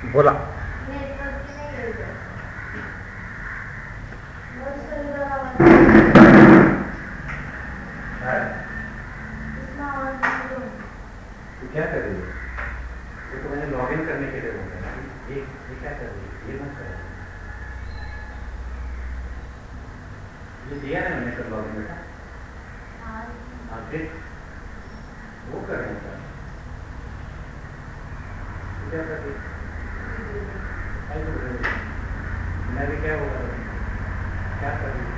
बोला। तो क्या कर रही है? ये तो मैंने लॉगिन करने के लिए बोला है। ये क्या कर रही है? ये मत कर। ये दिया है मैंने कर लॉगिन बेटा। हाँ फिर वो कर रहे हैं क्या कर रही है? मैं भी क्या होगा क्या कर रही है?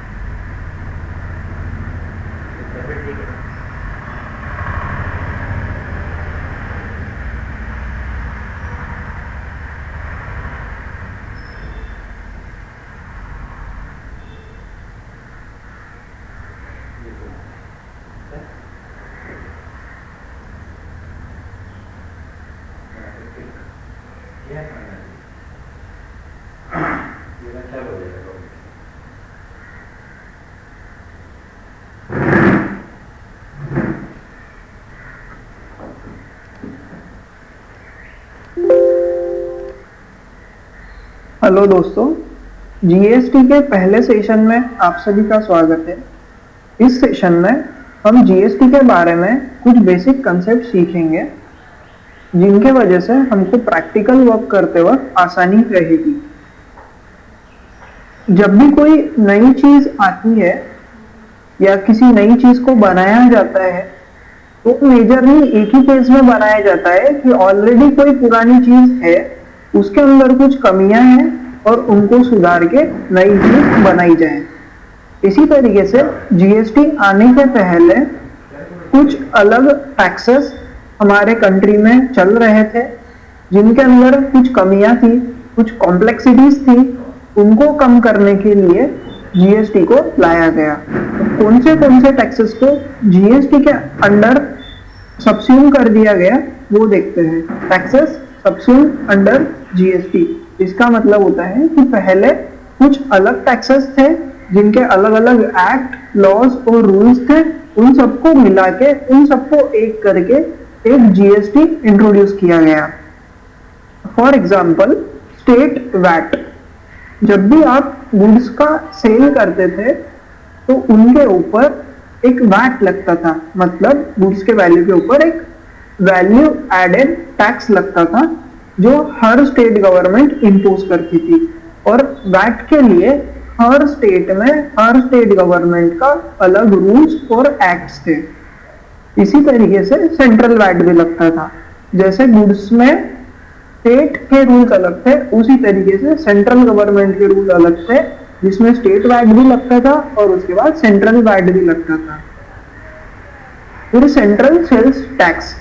ठीक है। हेलो दोस्तों, जीएसटी के पहले सेशन में आप सभी का स्वागत है। इस सेशन में हम जीएसटी के बारे में कुछ बेसिक कंसेप्ट सीखेंगे जिनके वजह से हमको प्रैक्टिकल वर्क करते वक्त आसानी रहेगी। जब भी कोई नई चीज आती है या किसी नई चीज को बनाया जाता है तो मेजरली एक ही केस में बनाया जाता है कि ऑलरेडी कोई पुरानी चीज है, उसके अंदर कुछ कमियां हैं और उनको सुधार के नई चीज बनाई जाए। इसी तरीके से जीएसटी आने के पहले कुछ अलग टैक्सेस हमारे कंट्री में चल रहे थे जिनके अंदर कुछ कमियां थी, कुछ कॉम्प्लेक्सिटीज थी। उनको कम करने के लिए जीएसटी को लाया गया। तो कौन से टैक्सेस को जीएसटी के अंडर सबस्यूम कर दिया गया वो देखते हैं। टैक्सेस सबस्यूम अंडर जीएसटी, इसका मतलब होता है कि पहले कुछ अलग टैक्सेस थे जिनके अलग अलग एक्ट, लॉज और रूल्स थे। उन सबको मिला के, उन सबको एक करके एक जीएसटी इंट्रोड्यूस किया गया। For example state VAT. जब भी आप गुड्स का सेल करते थे तो उनके ऊपर एक वैट लगता था, मतलब गुड्स के वैल्यू के ऊपर एक वैल्यू एडेड टैक्स लगता था जो हर स्टेट गवर्नमेंट इंपोज करती थी। और वैट के लिए हर स्टेट में हर स्टेट गवर्नमेंट का अलग रूल्स और एक्ट्स थे। इसी तरीके से सेंट्रल वैट भी लगता था। जैसे गुड्स में स्टेट के रूल्स अलग थे, उसी तरीके से सेंट्रल गवर्नमेंट के रूल अलग थे जिसमें स्टेट वैट भी लगता था और उसके बाद सेंट्रल वैट भी लगता था। फिर सेंट्रल सेल्स टैक्स।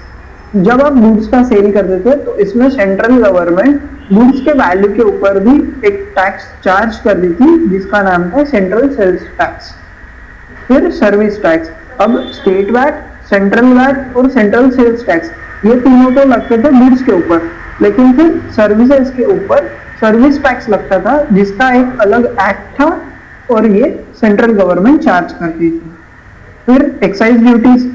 जब आप गुड्स का सेल करते थे तो इसमें सेंट्रल गवर्नमेंट गुड्स के वैल्यू के ऊपर भी एक टैक्स चार्ज कर दी थी जिसका नाम था सेंट्रल सेल्स टैक्स। फिर सर्विस टैक्स। अब स्टेट वैट, सेंट्रल वैट और सेंट्रल सेल्स टैक्स ये तीनों तो लगते थे गुड्स के ऊपर, लेकिन फिर सर्विसेज के ऊपर सर्विस टैक्स लगता था जिसका एक अलग एक्ट था और ये सेंट्रल गवर्नमेंट चार्ज करती थी। फिर एक्साइज ड्यूटीज।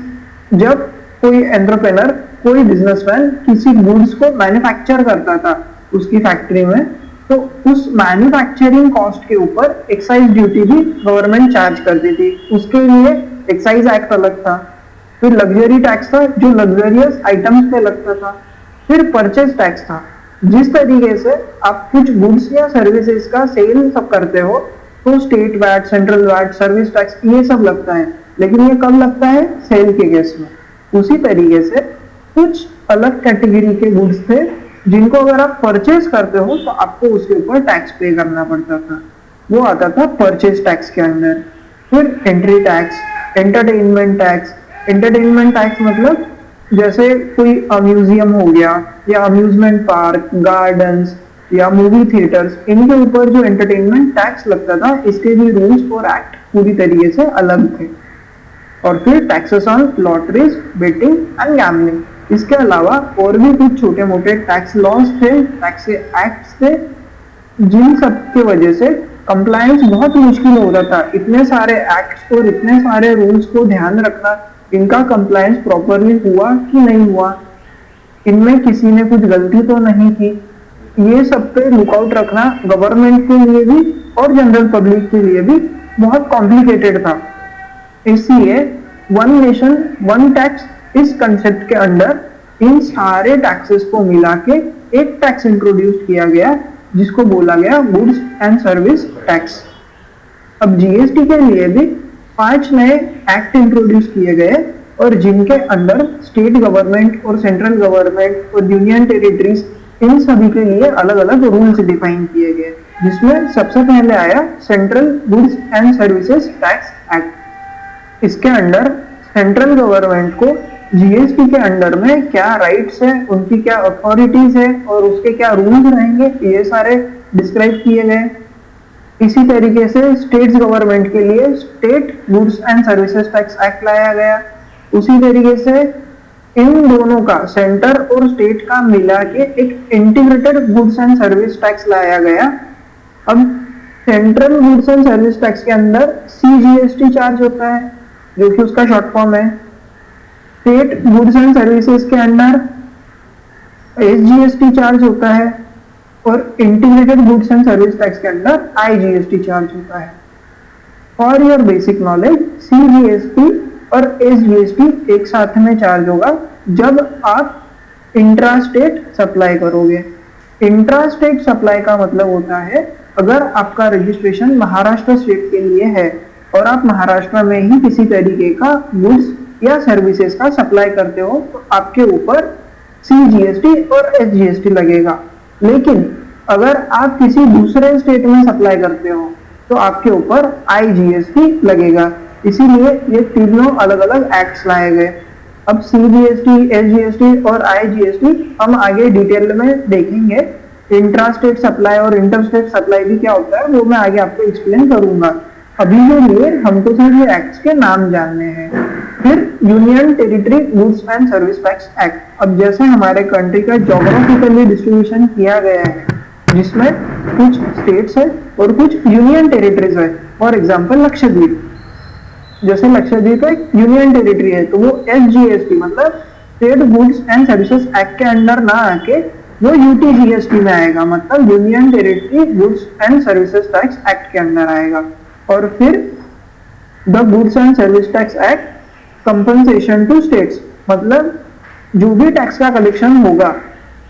जब कोई एंटरप्रेनर, कोई बिजनेसमैन किसी गुड्स को मैन्युफैक्चर करता था उसकी फैक्ट्री में, तो उस मैन्युफैक्चरिंग कॉस्ट के ऊपर एक्साइज ड्यूटी भी गवर्नमेंट चार्ज करती थी। उसके लिए एक्साइज एक्ट अलग था। फिर लग्जरी टैक्स था जो लग्जरियस आइटम्स पे लगता था। फिर परचेज टैक्स था। जिस तरीके से आप कुछ गुड्स या सर्विसेज का सेल सब करते हो तो state VAT, central VAT, service tax ये सब लगता है, लेकिन ये कब लगता है? सेल के केस में। उसी तरीके से कुछ अलग कैटेगरी के गुड्स थे जिनको अगर आप परचेज करते हो तो आपको उसके ऊपर टैक्स पे करना पड़ता था, वो आता था परचेज टैक्स के अंदर। फिर entry tax, entertainment tax. Entertainment tax मतलब जैसे कोई म्यूजियम हो गया या अम्यूजमेंट पार्क, गार्डन्स या मूवी थिएटर्स, इनके ऊपर जो एंटरटेनमेंट टैक्स लगता था इसके भी रूल्स और एक्ट पूरी तरीके से अलग थे। और फिर taxes on lotteries, betting and gambling. इसके अलावा और भी कुछ छोटे मोटे टैक्स लॉज थे, टैक्स एक्ट्स थे, जिन सब की वजह से कंप्लायंस बहुत मुश्किल होता था। इतने सारे एक्ट्स और इतने सारे रूल्स को ध्यान रखना, इनका कंप्लायंस प्रॉपरली हुआ कि नहीं हुआ, इनमें किसी ने कुछ गलती तो नहीं की। ये सब पे लुकआउट रखना गवर्नमेंट के लिए भी और जनरल पब्लिक के लिए भी बहुत कॉम्प्लिकेटेड था। इसलिए वन नेशन वन टैक्स इस कंसेप्ट के अंडर इन सारे टैक्सेस को मिला के एक टैक्स इंट्रोड्यूस किया गया जिसको बोला गया गुड्स एंड सर्विस टैक्स। अब जीएसटी के लिए भी 5 नए एक्ट इंट्रोड्यूस किए गए और जिनके अंडर स्टेट गवर्नमेंट और सेंट्रल गवर्नमेंट और यूनियन टेरिटरीज इन सभी के लिए अलग अलग रूल्स डिफाइन किए गए, जिसमें सबसे पहले आया central goods and services tax act. इसके अंडर सेंट्रल गवर्नमेंट को जीएसटी के अंडर में क्या राइट्स है, उनकी क्या अथॉरिटीज है और उसके क्या रूल्स रहेंगे, ये सारे डिस्क्राइब किए गए। इसी तरीके से स्टेट्स गवर्नमेंट के लिए state goods and services tax act लाया गया। उसी तरीके से इन दोनों का सेंटर और स्टेट का मिला के एक integrated goods and service tax लाया गया। अब central goods and service tax के अंदर सीजीएसटी चार्ज होता है जो कि उसका शॉर्ट फॉर्म है। स्टेट गुड्स एंड सर्विसेज के अंदर एसजीएसटी चार्ज होता है और integrated goods and service tax के अंदर आईजीएसटी चार्ज होता है। For your basic knowledge, CGST और एसजीएसटी एक साथ में चार्ज होगा जब आप इंट्रा स्टेट सप्लाई करोगे। इंट्रा स्टेट सप्लाई का मतलब होता है अगर आपका रजिस्ट्रेशन महाराष्ट्र स्टेट के लिए है और आप महाराष्ट्र में ही किसी तरीके का गुड्स या सर्विसेज का सप्लाई करते हो तो आपके ऊपर सीजीएसटी और एसजीएसटी लगेगा। लेकिन अगर आप किसी दूसरे स्टेट में सप्लाई करते हो तो आपके ऊपर आईजीएसटी लगेगा। इसीलिए ये तीनों अलग अलग एक्ट्स लाए गए। अब सीजीएसटी, एसजीएसटी और आईजीएसटी हम आगे डिटेल में देखेंगे। इंट्रा स्टेट सप्लाई और इंटर स्टेट सप्लाई भी क्या होता है वो मैं आगे आपको एक्सप्लेन करूंगा। अभी के लिए हमको सिर्फ ये एक्ट्स के नाम जानने हैं। फिर union territory goods and service tax act. अब जैसे हमारे कंट्री का ज्योग्राफिकली डिस्ट्रीब्यूशन किया गया है जिसमें कुछ स्टेट्स है और कुछ यूनियन टेरिटरीज है। फॉर एग्जाम्पल लक्षद्वीप, जैसे लक्षद्वीप एक यूनियन टेरिटरी है तो वो एसजीएसटी मतलब state goods and services act के अंडर ना आके वो यूटीजीएसटी में आएगा, मतलब union territory goods and services tax act के अंदर आएगा। और फिर the goods and service tax act compensation to states, मतलब जो भी टैक्स का कलेक्शन होगा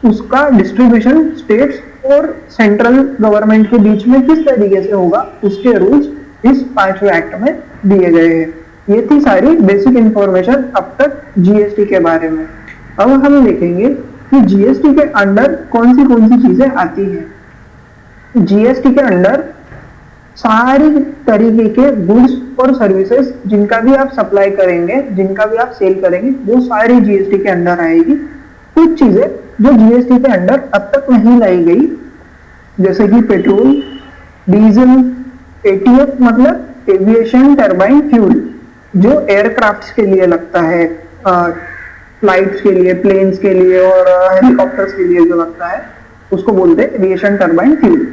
उसका डिस्ट्रीब्यूशन स्टेट्स और सेंट्रल गवर्नमेंट के बीच में किस तरीके से होगा उसके रूल्स इस 5वें एक्ट में दिए गए हैं। ये थी सारी बेसिक इंफॉर्मेशन अब तक जीएसटी के बारे में। अब हम देखेंगे कि जीएसटी के अंडर कौन सी चीजें आती हैं। जीएसटी के अंडर सारी तरीके के गुड्स और सर्विसेज जिनका भी आप सप्लाई करेंगे, जिनका भी आप सेल करेंगे, वो सारी जीएसटी के अंडर आएगी। कुछ चीजें जो जीएसटी के अंडर अब तक नहीं लाई गई जैसे कि पेट्रोल, डीजल, एटीएफ मतलब एविएशन टर्बाइन फ्यूल जो एयरक्राफ्ट्स के लिए लगता है, फ्लाइट्स के लिए, प्लेन्स के लिए और हेलीकॉप्टर्स के लिए जो लगता है उसको बोलते हैं aviation turbine fuel.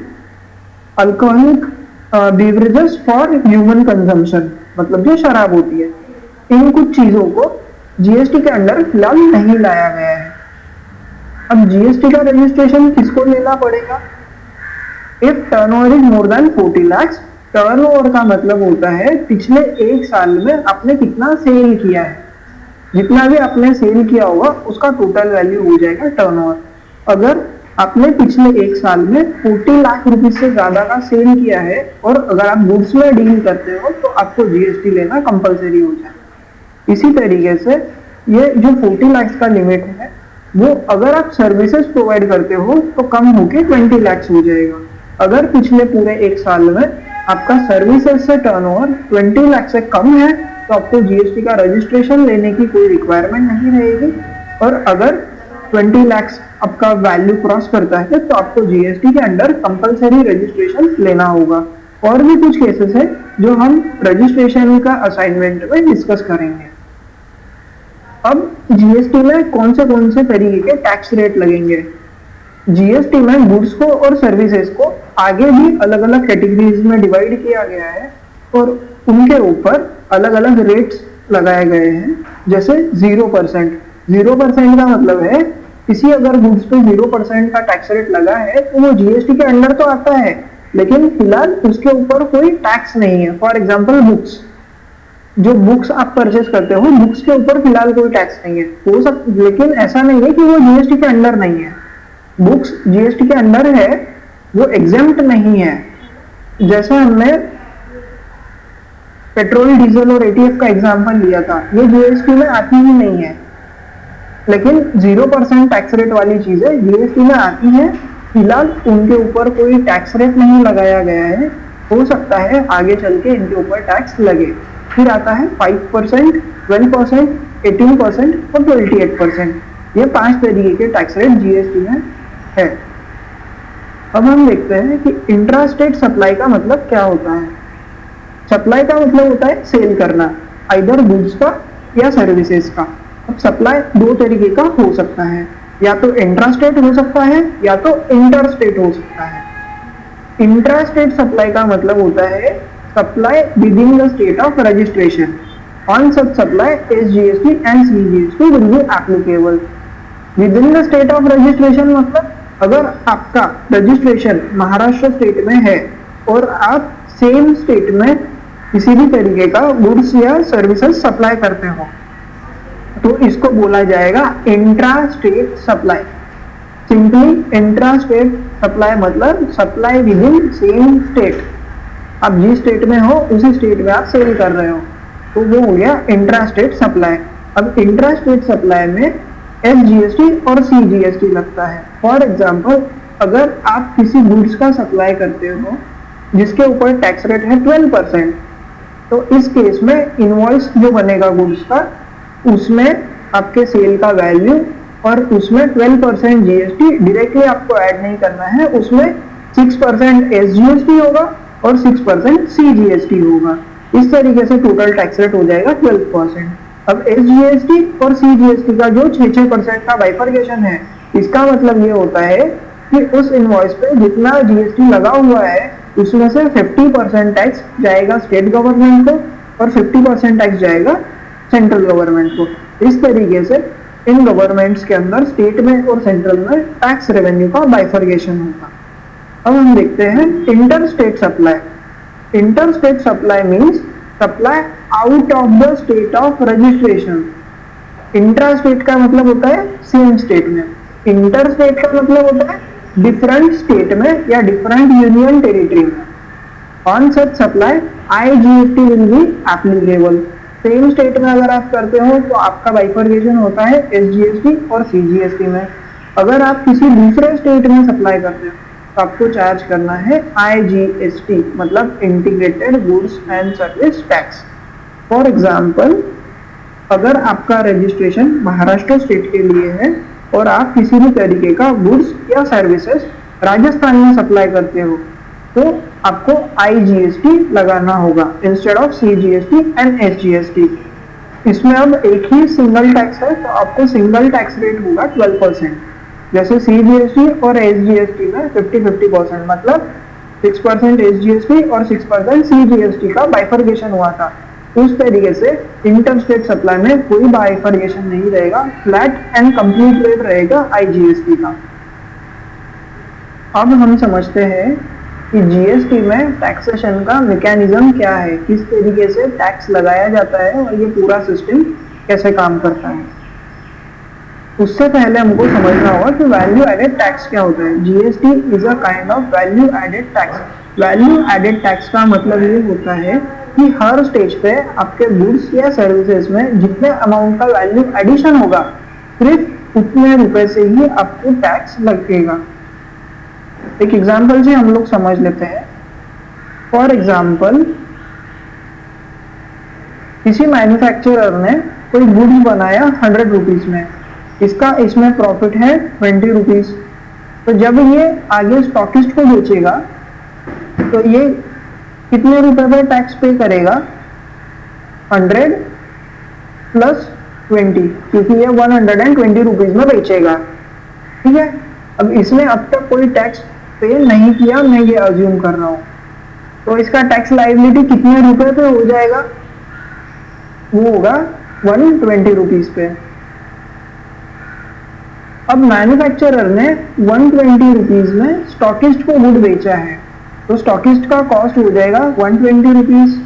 Alcoholic beverages for human consumption मतलब जो शराब होती है, इन कुछ चीजों को जीएसटी के अंडर फिलहाल नहीं लाया गया है। अब जीएसटी का रजिस्ट्रेशन किसको लेना पड़ेगा? If turnover is more than 40 lakh. Turnover का मतलब होता है पिछले एक साल में आपने कितना सेल किया है, जितना भी आपने सेल किया होगा उसका टोटल वैल्यू हो जाएगा टर्नओवर। अगर आपने पिछले एक साल में 40 लाख रुपीस से ज्यादा का सेल किया है और अगर आप गुड्स में डील करते हो तो आपको जीएसटी लेना कंपलसरी हो जाए। इसी तरीके से ये जो 40 लाख का लिमिट है वो अगर आप सर्विसेज प्रोवाइड करते हो तो कम होके 20 लाख हो जाएगा। अगर पिछले पूरे एक साल में आपका सर्विसेज से टर्नओवर 20 लाख से कम है तो आपको जीएसटी का रजिस्ट्रेशन लेने की कोई रिक्वायरमेंट नहीं रहेगी। और अगर 20 लाख आपका वैल्यू क्रॉस करता है तो आपको जीएसटी के अंडर कंपलसरी रजिस्ट्रेशन लेना होगा। और भी कुछ केसेस है जो हम रजिस्ट्रेशन का असाइनमेंट में डिस्कस करेंगे। अब जीएसटी में कौन से तरीके के टैक्स रेट लगेंगे। जीएसटी में गुड्स को और सर्विसेज को आगे भी अलग अलग कैटेगरीज में डिवाइड किया गया है और उनके ऊपर अलग अलग रेट्स लगाए गए हैं। जैसे 0%। 0% का मतलब है किसी अगर गुड्स पे 0% का टैक्स रेट लगा है तो वो जीएसटी के अंडर तो आता है, लेकिन फिलहाल उसके ऊपर कोई टैक्स नहीं है। फॉर एग्जाम्पल बुक्स, जो बुक्स आप परचेस करते हो, बुक्स के ऊपर फिलहाल कोई टैक्स नहीं है, हो सब, लेकिन ऐसा नहीं है कि वो जीएसटी के अंडर नहीं है। बुक्स जीएसटी के अंडर है, वो एग्जेम्प्ट नहीं है। जैसे हमने पेट्रोल, डीजल और एटीएफ का एग्जांपल लिया था, ये जीएसटी में आती ही नहीं है, लेकिन 0% टैक्स रेट वाली चीजें जीएसटी में आती है। फिलहाल उनके ऊपर कोई टैक्स रेट नहीं लगाया गया है, हो सकता है आगे चल के इनके ऊपर टैक्स लगे। फिर आता है 5%, 12%, 18% और 28%। ये 5 तरीके के टैक्स रेट जीएसटी में है। अब हम देखते हैं कि इंट्रा स्टेट सप्लाई का मतलब क्या होता है। सप्लाई का मतलब होता है सेल करना, आइदर गुड्स का या सर्विसेज का। अब सप्लाई 2 तरीके का हो सकता है, या तो इंट्रा स्टेट हो सकता है या तो इंटर स्टेट हो सकता है। इंट्रा स्टेट सप्लाई का मतलब होता है supply with in the state of registration. On such supply SGST and CGST will be applicable. With in the state of registration मतलब अगर आपका रजिस्ट्रेशन महाराष्ट्र स्टेट में है और आप सेम स्टेट में किसी भी तरीके का गुड्स या सर्विसेज सप्लाई करते हो, तो इसको बोला जाएगा intra state supply. Simply intra state supply मतलब supply within same state. आप जिस स्टेट में हो उसी स्टेट में आप सेल कर रहे हो, तो वो हो गया इंट्रा स्टेट सप्लाई। अब इंट्रा स्टेट सप्लाई में एसजीएसटी और सीजीएसटी लगता है। फॉर एग्जाम्पल, अगर आप किसी गुड्स का सप्लाई करते हो जिसके ऊपर टैक्स रेट है 12%, तो इस केस में इनवॉइस जो बनेगा गुड्स का, उसमें आपके सेल का वैल्यू और उसमें 12% जीएसटी डायरेक्टली आपको ऐड नहीं करना है, उसमें 6% एसजीएसटी होगा और 6% सीजीएसटी होगा। इस तरीके से टोटल टैक्स रेट हो जाएगा 12%। अब एसजीएसटी और सीजीएसटी का जो 6% का बाइफर्केशन है, इसका मतलब ये होता है कि उस इनवॉइस पे जितना जीएसटी लगा हुआ है उसमें से 50% टैक्स जाएगा स्टेट गवर्नमेंट को और 50% टैक्स जाएगा सेंट्रल गवर्नमेंट को। इस तरीके से इन गवर्नमेंट्स के अंदर स्टेट में और सेंट्रल में टैक्स रेवेन्यू का बाइफर्केशन होगा। अब हम देखते हैं inter state supply. Inter state supply means supply out of the state of registration. Intra state का मतलब होता है सेम स्टेट में, इंटर स्टेट का मतलब होता है डिफरेंट स्टेट में या डिफरेंट यूनियन टेरिटरी में। On such supply IGST will be applicable. Same state में अगर आप करते हो तो आपका बाइफर्केशन होता है एसजीएसटी और सीजीएसटी में। अगर आप किसी दूसरे स्टेट में सप्लाई करते हो तो आपको चार्ज करना है आईजीएसटी, मतलब integrated goods and service tax. For example, अगर आपका रजिस्ट्रेशन महाराष्ट्र स्टेट के लिए है और आप किसी भी तरीके का गुड्स या सर्विसेज राजस्थान में सप्लाई करते हो, तो आपको आईजीएसटी लगाना होगा instead of CGST and SGST. इसमें अब एक ही सिंगल टैक्स है, तो आपको सिंगल टैक्स रेट होगा 12%। जैसे सीजीएसटी और एसजीएसटी में 50-50%, मतलब 6% एसजीएसटी और 6% सीजीएसटी का बाइफर्केशन हुआ था। उस तरीके से इंटर स्टेट सप्लाई में कोई बाइफर्केशन नहीं रहेगा, फ्लैट एंड कंप्लीट रेट रहेगा आईजीएसटी का। अब हम समझते हैं कि जीएसटी में टैक्सेशन का मैकेनिज्म क्या है, किस तरीके से टैक्स लगाया जाता है और ये पूरा सिस्टम कैसे काम करता है। उससे पहले हमको समझना होगा कि वैल्यू एडेड टैक्स क्या होता है। GST is a kind of value added tax. Value added tax का मतलब ये होता है कि हर स्टेज पे आपके गुड्स या सर्विसेज में जितने अमाउंट का वैल्यू एडिशन होगा, सिर्फ उतने रुपए से ही आपको टैक्स लगेगा। एक एग्जांपल से हम लोग समझ लेते हैं। फॉर एग्जांपल, किसी मैन्युफैक्चरर ने कोई गुड्स बनाया 100 रुपीज में, इसमें प्रॉफिट है 20 रुपीज। तो जब ये आगे स्टॉकिस्ट को बेचेगा तो ये कितने रुपए पे टैक्स पे करेगा? 100 प्लस 20, क्योंकि ये 120 रुपीज में बेचेगा। ठीक है, अब इसने अब तक कोई टैक्स पे नहीं किया, मैं ये अज्यूम कर रहा हूं, तो इसका टैक्स लायबिलिटी कितने रुपए पे हो जाएगा? वो होगा 120 रुपीज पे। अब मैन्युफैक्चरर ने 120 रुपीज में स्टॉकिस्ट को गुड बेचा है, तो स्टॉकिस्ट का कॉस्ट हो जाएगा 120 रुपीज।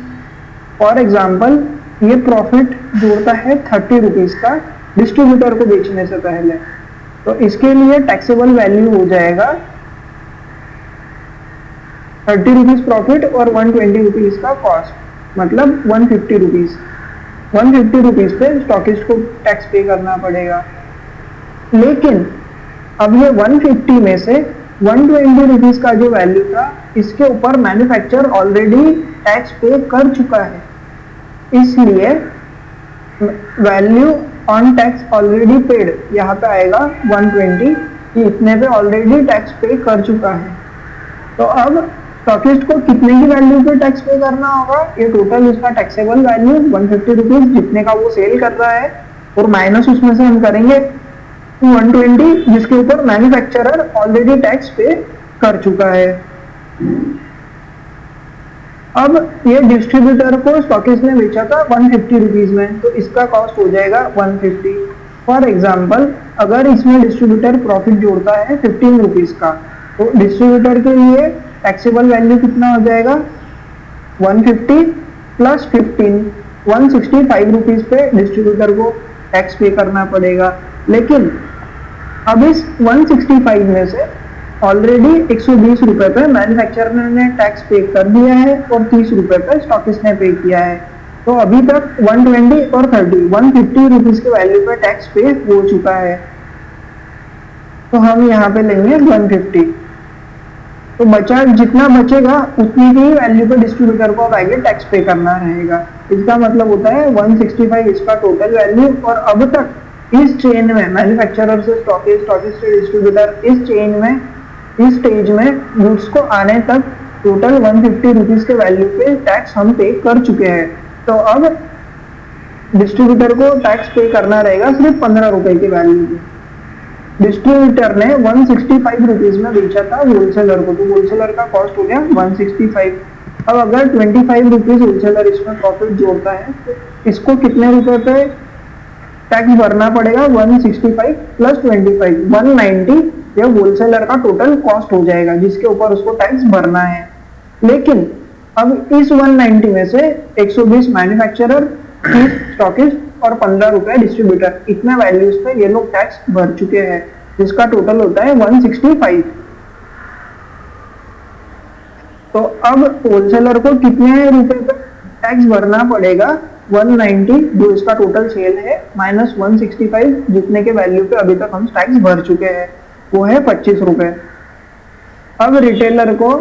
फॉर एग्जाम्पल ये प्रॉफिट जोड़ता है 30 रुपीज का डिस्ट्रीब्यूटर को बेचने से पहले, तो इसके लिए टैक्सेबल वैल्यू हो जाएगा 30 रुपीज प्रॉफिट और 120 रुपीज का कॉस्ट, मतलब 150 रुपीज। 150 रुपीज पे स्टॉकिस्ट को टैक्स पे करना पड़ेगा। लेकिन अब ये 150 में से 120 रुपीज का जो वैल्यू था, इसके ऊपर मैन्युफैक्चरर ऑलरेडी टैक्स पे कर चुका है, इसलिए value on tax already paid यहाँ पे आएगा 120, इतने पे ऑलरेडी टैक्स पे कर चुका है। तो अब स्टॉकिस्ट को कितने की वैल्यू पे टैक्स पे करना होगा, ये टोटल उसका टैक्सेबल वैल्यू 150 रुपीज जितने का वो सेल कर रहा है, और माइनस उसमें से हम करेंगे 120 जिसके ऊपर मैन्युफैक्चरर ऑलरेडी टैक्स पे कर चुका है। अब ये डिस्ट्रीब्यूटर को स्टॉकिस्ट ने बेचा था 150 रुपीज में, तो इसका कॉस्ट हो जाएगा 150। फॉर एग्जाम्पल अगर इसमें डिस्ट्रीब्यूटर प्रॉफिट जोड़ता है 15 रुपीज का, तो डिस्ट्रीब्यूटर के लिए टैक्सेबल वैल्यू कितना हो जाएगा 150 प्लस 15, 165 रुपीज पे डिस्ट्रीब्यूटर को टैक्स पे करना पड़ेगा। लेकिन अब इस 165 में से ऑलरेडी 120 रुपए पे मैन्युफैक्चरर ने टैक्स पे कर दिया है और 30 रुपए पे स्टॉकिस्ट ने पे किया है, तो अभी तक 120 और 30 150 रुपीज के वैल्यू पे टैक्स पे हो चुका है। तो हम यहाँ पे लेंगे 150, तो बचा जितना बचेगा उतनी की वैल्यू पे डिस्ट्रीब्यूटर को आगे टैक्स पे करना रहेगा। इसका मतलब होता है 165 इसका टोटल वैल्यू, और अब तक इस चेन में मैन्युफैक्चरर से स्टॉकिस्ट, स्टॉकिस्ट से डिस्ट्रीब्यूटर, इस चेन में इस स्टेज में गुड्स को आने तक टोटल 150 रुपीज के वैल्यू पे टैक्स हम पे कर चुके हैं। तो अब डिस्ट्रीब्यूटर को टैक्स पे करना रहेगा सिर्फ 15 रुपए की वैल्यू पे। डिस्ट्रीब्यूटर ने 165 रुपीज में बेचा था होलसेलर को, तो होलसेलर का कॉस्ट हो गया 165। अब अगर 25 रुपीज होलसेलर इसमें प्रॉफिट जोड़ता है, तो इसको कितने रुपए पे टैक्स भरना पड़ेगा 165 प्लस 25 190, यह होलसेलर का टोटल कॉस्ट हो जाएगा जिसके ऊपर उसको टैक्स भरना है। लेकिन अब इस 190 में से 120 मैन्युफैक्चरर, 30 स्टॉकिस्ट और 15 रुपए डिस्ट्रीब्यूटर, इतने वैल्यूज पे ये लोग टैक्स भर चुके हैं, जिसका टोटल होता है 165। तो अब होलसेलर को कितने रुपए पे टैक्स भरना पड़ेगा 190 जो इसका टोटल सेल है माइनस 165 जितने के वैल्यू पे अभी तक हम टैक्स भर चुके हैं, वो है 25 रुपए। अब रिटेलर को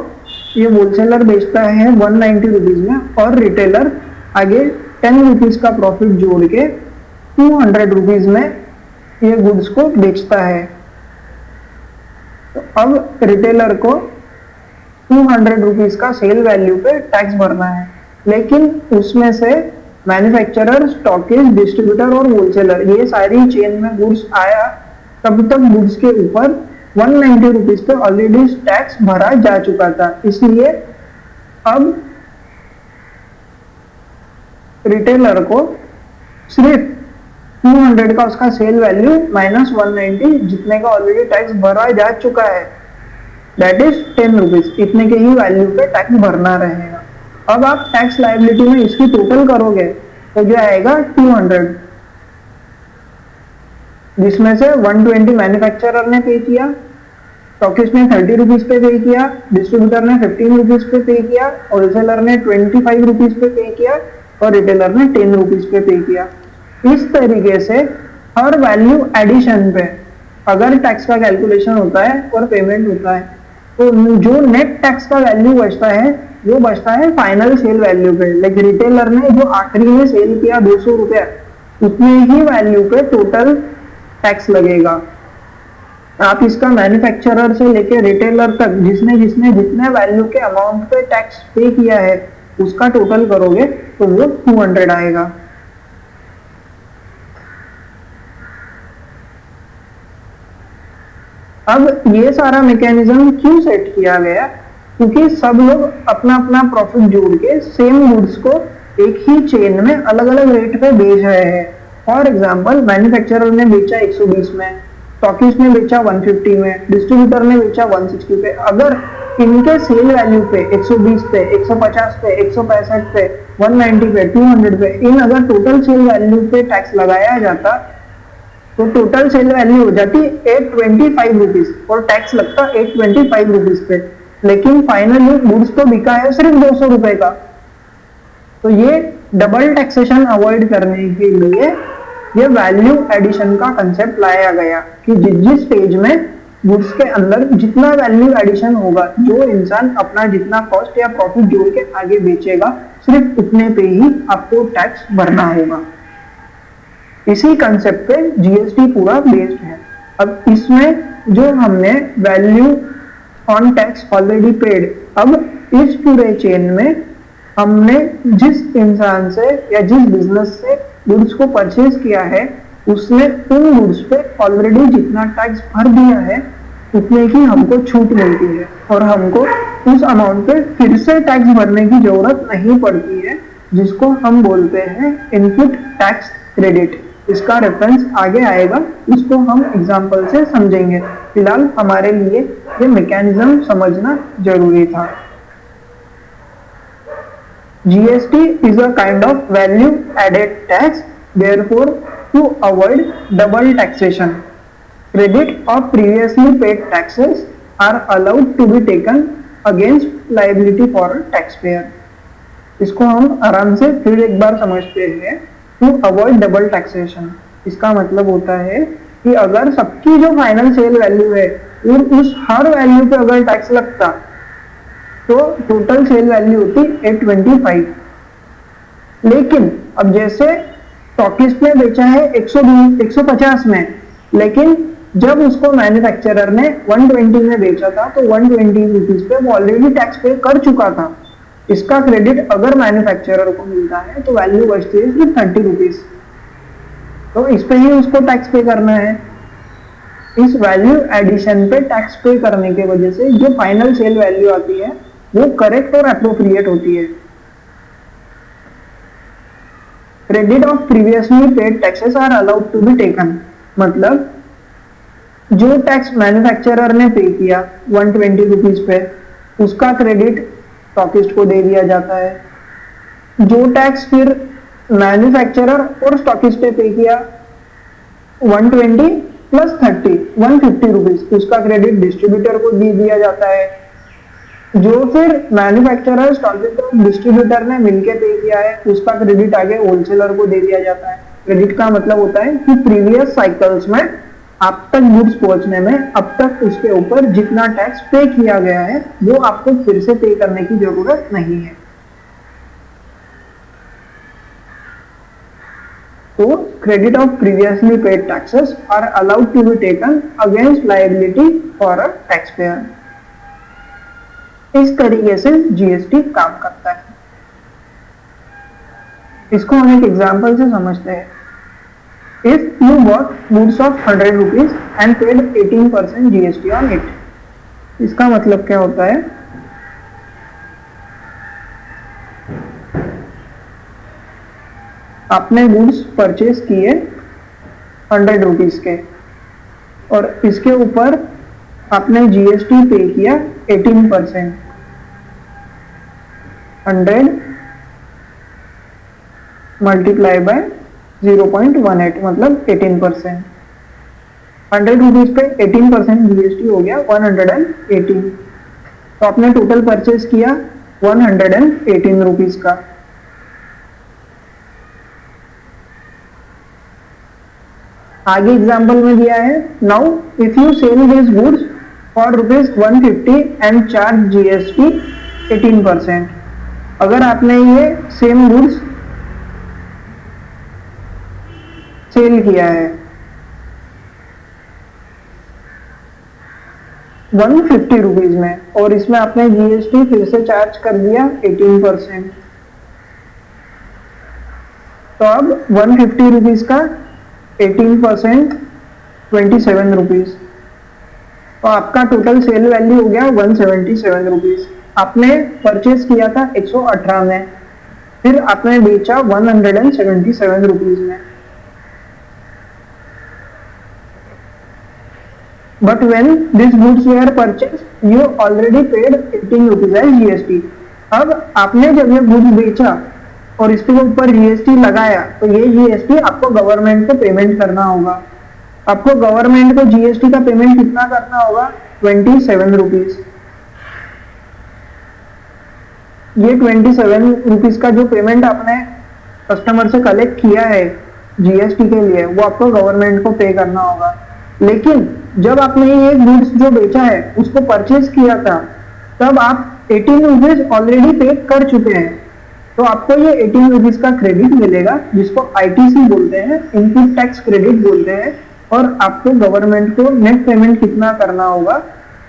ये होलसेलर बेचता है 190 रुपीज में, और रिटेलर आगे 10 रुपीज का प्रॉफिट जोड़ के 200 रुपीज में ये गुड्स को बेचता है। तो अब रिटेलर को 200 रुपीज का सेल वैल्यू पे टैक्स भरना है, लेकिन उसमें से मैन्युफैक्चरर, स्टॉकिस्ट, डिस्ट्रीब्यूटर और होलसेलर ये सारी चेन में गुड्स आया, तब तक गुड्स के ऊपर 190 रुपीज पे ऑलरेडी टैक्स भरा जा चुका था, इसलिए अब रिटेलर को सिर्फ 200 का उसका सेल वैल्यू माइनस 190 जितने का ऑलरेडी टैक्स भरा जा चुका है, दैट इज 10 रुपीज, इतने के ही वैल्यू पे टैक्स भरना रहेगा। अब आप टैक्स लायबिलिटी में इसकी टोटल करोगे तो जो आएगा 200, जिसमें से 120 मैन्युफैक्चरर ने पे किया, स्टॉकिस्ट ने 30 रुपीज पे पे किया, डिस्ट्रीब्यूटर ने 15 रुपीज पे पे किया, होलसेलर ने 25 रुपीज पे पे किया और रिटेलर ने 10 रुपीज पे पे किया। इस तरीके से हर वैल्यू एडिशन पे अगर टैक्स का कैलकुलेशन होता है और पेमेंट होता है, तो जो नेट टैक्स का वैल्यू बचता है वो बचता है फाइनल सेल वैल्यू पे। लाइक रिटेलर ने जो आखिरी में सेल किया 200 रुपया, उतने ही वैल्यू पे टोटल टैक्स लगेगा। आप इसका मैन्युफैक्चरर से लेके रिटेलर तक जिसने जिसने जितने वैल्यू के अमाउंट पे टैक्स पे किया है उसका टोटल करोगे तो वो 200 आएगा। अब ये सारा मैकेनिज्म क्यों सेट किया गया, क्योंकि सब लोग अपना अपना प्रॉफिट जोड़ के सेम गुड्स को एक ही चेन में अलग अलग रेट पे बेच रहे हैं। फॉर एग्जांपल मैन्युफैक्चरर ने बेचा 120 में, स्टॉकिस्ट ने बेचा 150 में, डिस्ट्रीब्यूटर ने बेचा 160 पे। अगर इनके सेल वैल्यू पे 120 पे, 150 पे, 165 पे, 190 पे, 200 पे, इन अगर टोटल सेल वैल्यू पे टैक्स लगाया जाता तो टोटल सेल वैल्यू हो जाती 825 रुपीज और टैक्स लगता 825 रुपीज पे। लेकिन फाइनली गुड्स तो बिका है सिर्फ 200 रुपए का। तो ये डबल टैक्सेशन अवॉइड करने के लिए ये वैल्यू एडिशन का कंसेप्ट लाया गया कि जिस स्टेज में गुड्स के अंदर जितना वैल्यू एडिशन होगा, जो इंसान अपना जितना कॉस्ट या प्रॉफिट जोड़ के आगे बेचेगा, सिर्फ उतने पे ही आपको टैक्स भरना होगा। इसी कंसेप्ट पे जीएसटी पूरा बेस्ड है। अब इसमें जो हमने value on tax already paid, अब इस पूरे चेन में हमने जिस इंसान से या जिस बिजनेस से गुड्स को परचेज किया है, उसने उन गुड्स पे ऑलरेडी जितना टैक्स भर दिया है उतने की हमको छूट मिलती है और हमको उस अमाउंट पे फिर से टैक्स भरने की जरूरत नहीं पड़ती है, जिसको हम बोलते हैं इनपुट टैक्स क्रेडिट। इसका रेफरेंस आगे आएगा, इसको हम एग्जांपल से समझेंगे। फिलहाल हमारे लिए ये मैकेनिज्म समझना जरूरी था। GST is a kind of value added tax, therefore to avoid double taxation, credit of previously paid taxes are allowed to be taken against liability for a taxpayer। इसको हम आराम से फिर एक बार समझते हैं। to avoid double taxation इसका मतलब होता है कि अगर सबकी जो फाइनल सेल वैल्यू है उस हर वैल्यू पे अगर टैक्स लगता तो टोटल सेल वैल्यू होती 825। लेकिन अब जैसे स्टॉकिस्ट ने बेचा है 150 में, लेकिन जब उसको मैन्युफैक्चरर ने 120 में बेचा था तो 120 रुपीज पे वो ऑलरेडी टैक्स पे कर चुका था। इसका क्रेडिट अगर मैन्युफैक्चरर को मिलता है तो वैल्यू बचती है सिर्फ 30 रुपीज। तो इस पे ही उसको टैक्स पे करना है। इस वैल्यू एडिशन पे टैक्स पे करने के वजह से जो फाइनल सेल वैल्यू आती है वो करेक्ट और अप्रोप्रिएट होती है। Credit of previously paid taxes are allowed to be taken, मतलब जो टैक्स मैन्युफैक्चरर ने पे किया 120 रुपीज पे, उसका क्रेडिट स्टॉकिस्ट को दे दिया जाता है। जो टैक्स फिर मैन्युफैक्चरर और स्टॉकिस्ट ने पे किया 120 प्लस 30 150 रुपीज, उसका क्रेडिट डिस्ट्रीब्यूटर को दे दिया जाता है। जो फिर मैन्युफैक्चरर, स्टॉकिस्ट और डिस्ट्रीब्यूटर ने मिलके पे किया है, उसका क्रेडिट आगे होलसेलर को दे दिया जाता है। क्रेडिट का मतलब होता है कि प्रीवियस साइकिल्स में आप तक गुड्स पहुंचने में अब तक उसके ऊपर जितना टैक्स पे किया गया है वो आपको फिर से पे करने की जरूरत नहीं है। तो credit of previously paid taxes are allowed to be taken against liability for a tax payer. इस तरीके से जीएसटी काम करता है। इसको हम एक एग्जांपल से समझते हैं। If you bought goods of 100 rupees and paid 18% GST on it, इसका मतलब क्या होता है? आपने गुड्स परचेज किए 100 रुपीज के और इसके ऊपर आपने जीएसटी पे किया 18%। 100 मल्टीप्लाई बाय 0.18 मतलब 18%। 100 रुपीज पे 18% जीएसटी हो गया 118। तो आपने टोटल परचेज किया 118 रुपीज का। आगे एग्जांपल में दिया है, now if you sell this goods for ₹150 and charge GST 18%। अगर आपने ये सेम गुड्स सेल किया है 150 रुपीज में और इसमें आपने जीएसटी फिर से चार्ज कर दिया 18%, तो अब 150 रुपीज का 18% 27 रुपीज, तो आपका टोटल सेल वैल्यू हो गया 177 रुपीज। आपने परचेज किया था 118 में, फिर आपने बेचा 177 रुपीज में। but when these goods were purchased you already paid 18 rupees as GST। अब आपने जब ये गुड्स बेचा और इसके ऊपर जीएसटी लगाया तो ये जीएसटी आपको गवर्नमेंट को पेमेंट करना होगा। आपको गवर्नमेंट को जीएसटी का पेमेंट कितना करना होगा? 27 रुपीज। ये 27 रुपीज का जो पेमेंट आपने कस्टमर से कलेक्ट किया है जीएसटी के लिए वो आपको गवर्नमेंट को पे करना होगा। लेकिन जब आपने ये गुड्स जो बेचा है उसको परचेज किया था तब आप 18 रुपीज ऑलरेडी पे कर चुके हैं, तो आपको ये 18 रुपीज का क्रेडिट मिलेगा जिसको आईटीसी बोलते हैं, इनपुट टैक्स क्रेडिट बोलते हैं। और आपको गवर्नमेंट को नेट पेमेंट कितना करना होगा?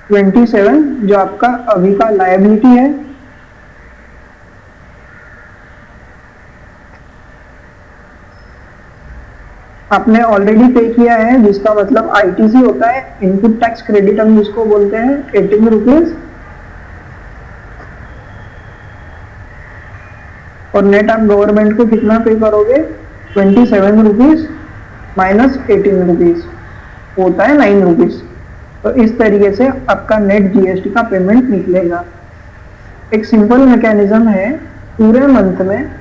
27, जो आपका अभी का लायबिलिटी है। आपने ऑलरेडी पे किया है जिसका मतलब आईटीसी होता है, इनपुट टैक्स क्रेडिट हम जिसको बोलते हैं, 18 रुपीज। और नेट आप गवर्नमेंट को कितना पे करोगे? 27 रुपीज माइनस 18 रुपीज होता है 9 रुपीज। तो इस तरीके से आपका नेट जीएसटी का पेमेंट निकलेगा। एक सिंपल मैकेनिज्म है, पूरे मंथ में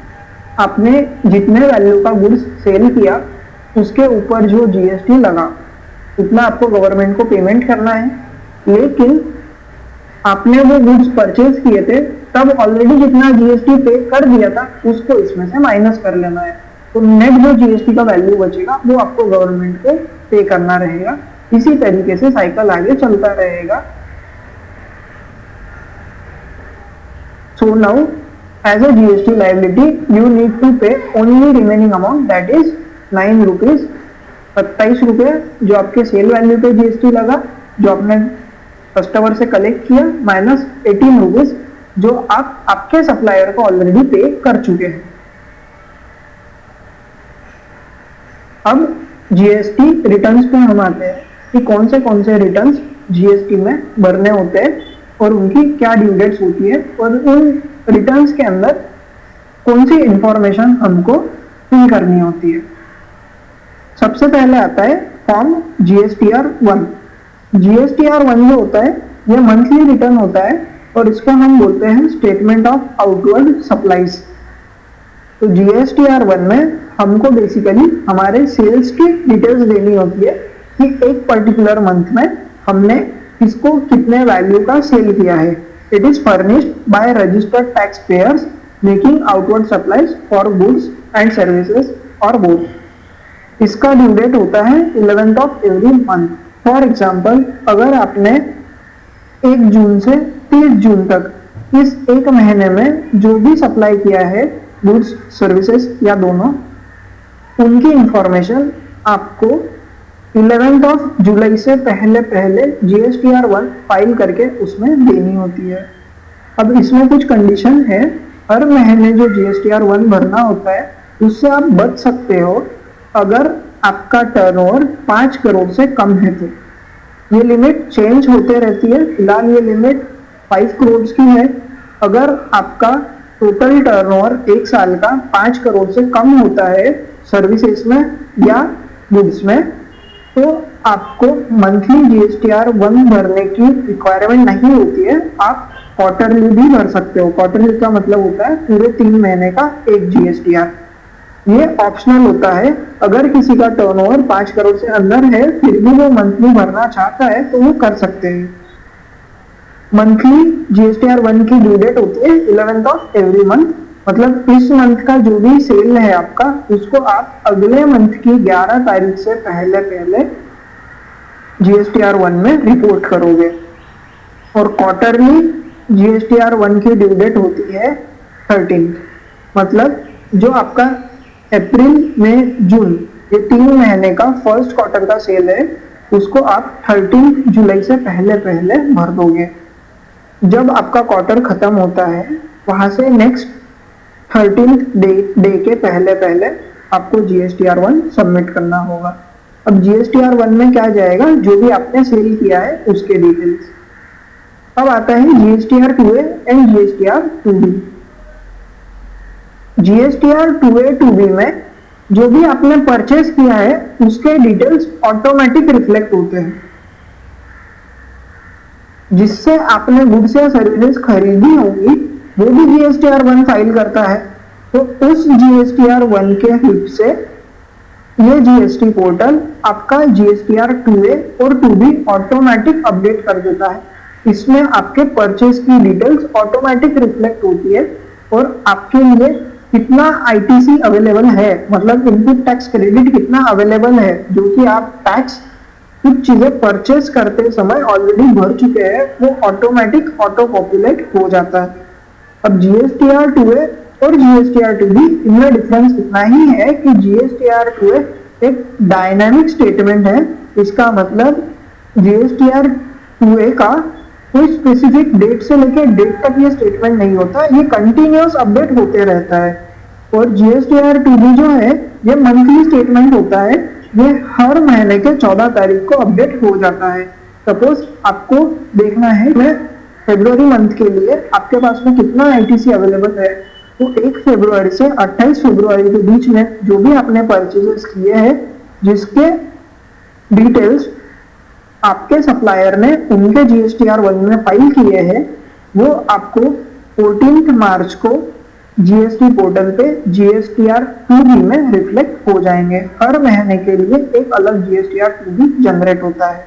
आपने जितने वैल्यू का गुड्स सेल किया उसके ऊपर जो जीएसटी लगा उतना आपको गवर्नमेंट को पेमेंट करना है। लेकिन आपने वो गुड्स परचेज किए थे तब ऑलरेडी जितना जीएसटी पे कर दिया था उसको इसमें से माइनस कर लेना है। तो नेट जो जीएसटी का वैल्यू बचेगा वो आपको गवर्नमेंट को पे करना रहेगा। इसी तरीके से साइकिल आगे चलता रहेगा। So now as a GST liability you need to pay only remaining amount that is 9 rupees. 27 रुपये जो आपके सेल वैल्यू पे जीएसटी लगा जो आपने कस्टमर से कलेक्ट किया, माइनस 18 रुपीज जो आप आपके सप्लायर को ऑलरेडी पे कर चुके हैं। अब जीएसटी रिटर्न्स पे हम आते हैं कि कौन से रिटर्न्स जीएसटी में भरने होते हैं और उनकी क्या ड्यू डेट्स होती है और उन रिटर्न्स के अंदर कौन सी इंफॉर्मेशन हमको फिल करनी होती है। सबसे पहले आता है फॉर्म जीएसटीआर 1। जीएसटीआर 1 जो होता है ये मंथली रिटर्न होता है और इसको हम बोलते हैं स्टेटमेंट ऑफ आउटवर्ड सप्लाईज। तो जीएसटीआर 1 में हमको बेसिकली हमारे सेल्स की डिटेल्स देनी होती है कि एक पर्टिकुलर मंथ में हमने इसको कितने वैल्यू का सेल किया है। It is furnished by registered tax payers making outward supplies for goods and services और बोथ। इसका ड्यू डेट होता है 11th of every month. For example अगर आपने 1 जून से 30 जून तक इस एक महीने में जो भी सप्लाई किया है गुड्स सर्विसेज या दोनों, उनकी इंफॉर्मेशन आपको 11th ऑफ जुलाई से पहले जीएसटीआर 1 फाइल करके उसमें देनी होती है। अब इसमें कुछ कंडीशन है, हर महीने जो जीएसटीआर 1 भरना होता है उससे आप बच सकते हो अगर आपका टर्नओवर 5 करोड़ से कम है तो। ये लिमिट चेंज होते रहती है, फिलहाल ये लिमिट 5 करोड़ की है। अगर आपका टोटल टर्नओवर 1 साल का 5 करोड़ से कम होता है सर्विसेज में या गुड्स में तो आपको मंथली जीएसटीआर 1 भरने की रिक्वायरमेंट नहीं होती है, आप क्वार्टरली भी भर सकते हो। क्वार्टरली का मतलब होता है पूरे 3 महीने का एक जीएसटीआर। ये ऑप्शनल होता है, अगर किसी का टर्नओवर 5 करोड़ से अंदर है फिर भी वो मंथली भरना चाहता है तो वो कर सकते हैं। मंथली जीएसटीआर 1 की ड्यू डेट होती है 11th ऑफ एवरी मंथ, मतलब इस मंथ का जो भी सेल है आपका उसको आप अगले मंथ की 11 तारीख से पहले जीएसटीआर 1 में रिपोर्ट करोगे। और क्वार्टरली जीएसटीआर 1 की ड्यू डेट होती है 13th, मतलब जो आपका अप्रैल में जून ये 3 महीने का फर्स्ट क्वार्टर का सेल है उसको आप 13 जुलाई से पहले भर दोगे। जब आपका क्वार्टर खत्म होता है वहां से नेक्स्ट 13th डे के पहले आपको जीएसटीआर 1 सबमिट करना होगा। अब जीएसटीआर 1 में क्या जाएगा, जो भी आपने सेल किया है उसके डिटेल्स। अब आता है GSTR 2A and GSTR 2B। GSTR 2A 2B में जो भी आपने परचेस किया है उसके डिटेल्स ऑटोमेटिक रिफ्लेक्ट होते हैं। जिससे आपने गुड्स या सर्विसेज खरीदी होंगी वो भी GSTR1 फाइल करता है। तो उस GSTR1 के हेल्प से ये जीएसटी पोर्टल आपका GSTR2A और 2B ऑटोमेटिक अपडेट कर देता है। इसमें आपके परचेज की डिटेल्स ऑटोमेटिक रिफ्लेक्ट होती है और आपके लिए कितना ITC अवेलेबल है, मतलब इनपुट टैक्स क्रेडिट कितना अवेलेबल है, जो कि आप टैक्स कुछ चीजें परचेज करते समय ऑलरेडी भर चुके हैं, वो ऑटोमेटिक ऑटो पॉपुलेट हो जाता है। अब GSTR2A और GSTR2B इनमें डिफरेंस इतना ही है कि GSTR2A एक डायनामिक स्टेटमेंट है। इसका मतलब GSTR2A का कोई स्पेसिफिक डेट से लेकर डेट तक ये स्टेटमेंट नहीं होता, ये कंटिन्यूअस अपडेट होते रहता है। और GSTR2B जो है ये मंथली स्टेटमेंट होता है, ये हर महीने के 14 तारीख को अपडेट हो जाता है। सपोज आपको देखना है मैं फरवरी मंथ के लिए आपके पास में कितना ITC अवेलेबल है, तो 1 फरवरी से 28 फरवरी के बीच में जो भी आपने परचेजेस किए हैं, जिसके डिटेल्स आपके सप्लायर ने उनके GSTR1 में फाइल किए हैं, वो आपको 14 मार्च को GST पोर्टल पे GSTR2B में रिफ्लेक्ट हो जाएंगे। हर महीने के लिए एक अलग GSTR2B जनरेट होता है।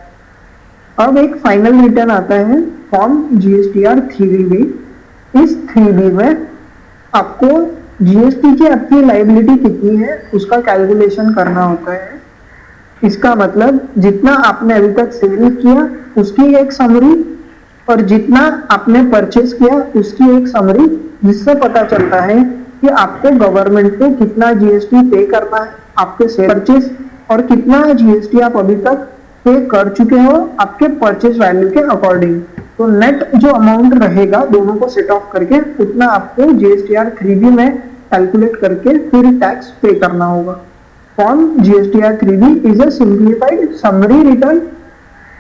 अब एक फाइनल रिटर्न आता है फॉर्म GSTR3B। इस 3B में आपको GST की आपकी लायबिलिटी कितनी है उसका कैलकुलेशन करना होता है। इसका मतलब जितना आपने अभी तक सेल किया उसकी एक समरी और जितना आपने परचेज किया उसकी एक समरी, जिससे पता चलता है कि आपको गवर्नमेंट को कितना GST पे करना है आपके सेल परचेज और कितना GST आप अभी तक पे कर चुके हो आपके परचेज वैल्यू के अकॉर्डिंग। तो नेट जो अमाउंट रहेगा दोनों को सेट ऑफ करके उतना आपको GSTR3B में कैलकुलेट करके फिर टैक्स पे करना होगा। Form GSTR3B is a simplified summary return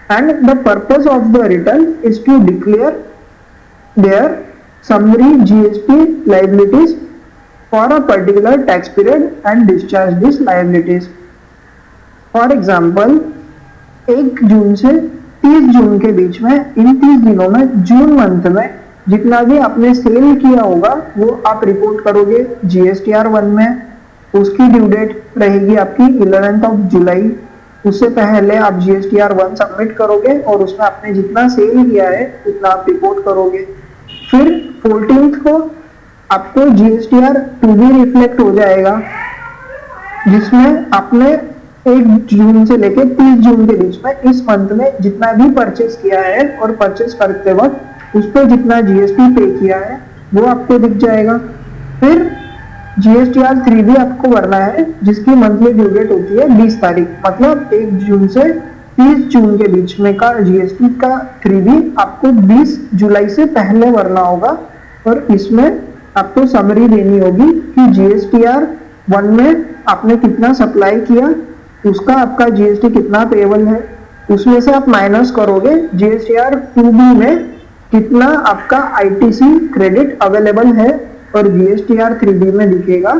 and the purpose of the return is to declare their summary GST liabilities for a particular tax period and discharge these liabilities. For example, 1 जून से 30 जून के बीच में इन 30 दिनों में June month में जितना भी आपने सेल किया होगा वो आप रिपोर्ट करोगे GSTR1 में। उसकी ड्यू डेट रहेगी आपकी 11 जुलाई। उससे पहले आप GSTR1 सबमिट करोगे और उसमें आपने जितना सेल किया है उतना आप रिपोर्ट करोगे। फिर 14 को आपको GSTR2B रिफ्लेक्ट हो जाएगा, जिसमें आपने 1 जून से लेकर 30 जून के बीच में इस मंथ में जितना भी परचेज किया है और परचेज करते वक्त उस पर जितना GST पे किया है वो आपको दिख जाएगा। फिर GSTR3B आपको भरना है, जिसकी मंथली ड्यू डेट होती है 20 तारीख, मतलब 1 जून से 30 जून के बीच में का GST का 3B आपको 20 जुलाई से पहले भरना होगा। और इसमें आपको समरी देनी होगी कि GSTR1 में आपने कितना सप्लाई किया, उसका आपका GST कितना पेएबल है, उसमें से आप माइनस करोगे GSTR2B में कितना आपका ITC क्रेडिट अवेलेबल है और GSTR3B में दिखेगा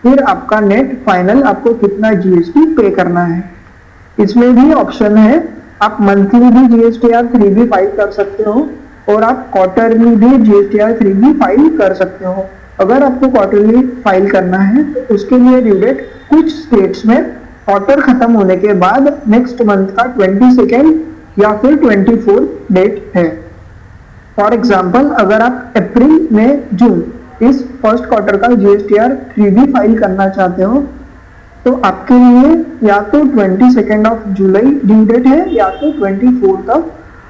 फिर आपका नेट फाइनल आपको कितना GST पे करना है। इसमें भी ऑप्शन है, आप मंथली भी GSTR3B फाइल कर सकते हो और आप क्वार्टरली भी GSTR3B फाइल कर सकते हो। अगर आपको क्वार्टरली फाइल करना है तो उसके लिए ड्यू डेट कुछ स्टेट्स में क्वार्टर खत्म होने के बाद नेक्स्ट मंथ का 22 या फिर 24 डेट है। फॉर एग्जाम्पल, अगर आप अप्रैल में जून इस फर्स्ट क्वार्टर का GSTR3B फाइल करना चाहते हो तो आपके लिए या तो 22 जुलाई ड्यू डेट है या तो 24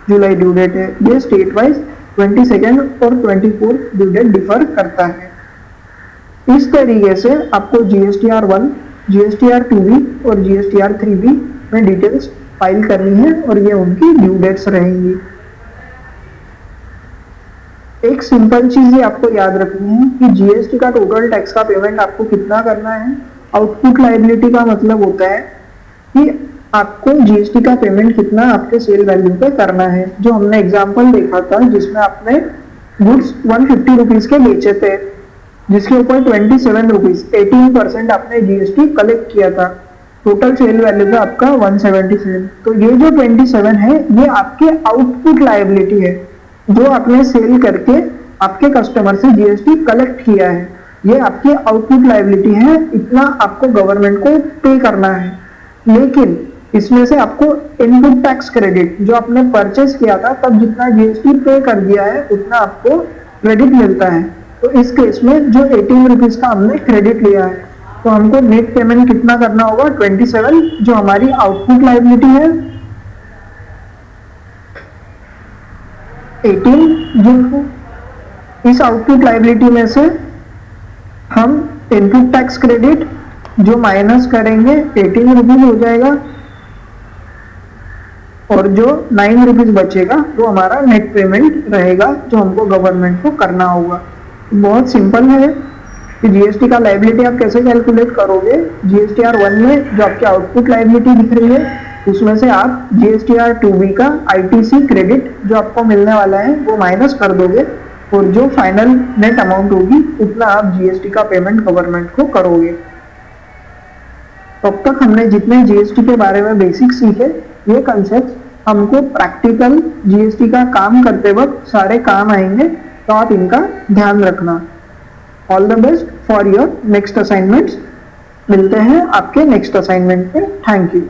जुलाई ड्यू डेट है। ये स्टेट वाइज 22 और 24 ड्यू डेट डिफर करता है। इस तरीके से आपको GSTR1, GSTR2B और GSTR3B में डिटेल्स फाइल करनी है और ये उनकी ड्यू डेट्स रहेंगी। एक सिंपल चीज ये आपको याद रखनी है कि GST का टोटल टैक्स का पेमेंट आपको कितना करना है। आउटपुट लायबिलिटी का मतलब होता है कि आपको GST का पेमेंट कितना आपके सेल वैल्यू पे करना है। जो हमने एग्जांपल देखा था जिसमें आपने गुड्स 150 रुपीज के बेचे थे, जिसके ऊपर 27 रुपीज 18% आपने GST कलेक्ट किया था। टोटल सेल वैल्यू पे आपका 177। तो ये जो 27 है ये आपके आउटपुट लायबिलिटी है। जो आपने सेल करके आपके कस्टमर से जीएसटी कलेक्ट किया है, ये आपकी आउटपुट लायबिलिटी है, इतना आपको गवर्नमेंट को पे करना है। लेकिन इसमें से आपको इनपुट टैक्स क्रेडिट, जो आपने परचेस किया था तब जितना जीएसटी पे कर दिया है उतना आपको क्रेडिट मिलता है। तो इस केस में जो 18 रुपीज का हमने क्रेडिट लिया है, तो हमको नेट पेमेंट कितना करना होगा, 27, जो हमारी आउटपुट लायबिलिटी है, 18, जो इस आउटपुट लायबिलिटी में से हम इनपुट टैक्स क्रेडिट जो माइनस करेंगे 18 रुपीज हो जाएगा, और जो 9 रुपीज बचेगा वो हमारा नेट पेमेंट रहेगा जो हमको गवर्नमेंट को करना होगा। बहुत सिंपल है कि जीएसटी का लायबिलिटी आप कैसे कैलकुलेट करोगे। जीएसटीआर 1 में जो आपकी आउटपुट लायबिलिटी दिख रही है उसमें से आप जीएसटीआर 2B का आईटीसी क्रेडिट जो आपको मिलने वाला है वो माइनस कर दोगे, और जो फाइनल नेट अमाउंट होगी उतना आप जीएसटी का पेमेंट गवर्नमेंट को करोगे। तब तक हमने जितने जीएसटी के बारे में बेसिक सीखे, ये कंसेप्ट हमको प्रैक्टिकल जीएसटी का काम करते वक्त सारे काम आएंगे, तो आप इनका ध्यान रखना। All the best for your next assignments. मिलते हैं आपके नेक्स्ट असाइनमेंट पे। Thank you.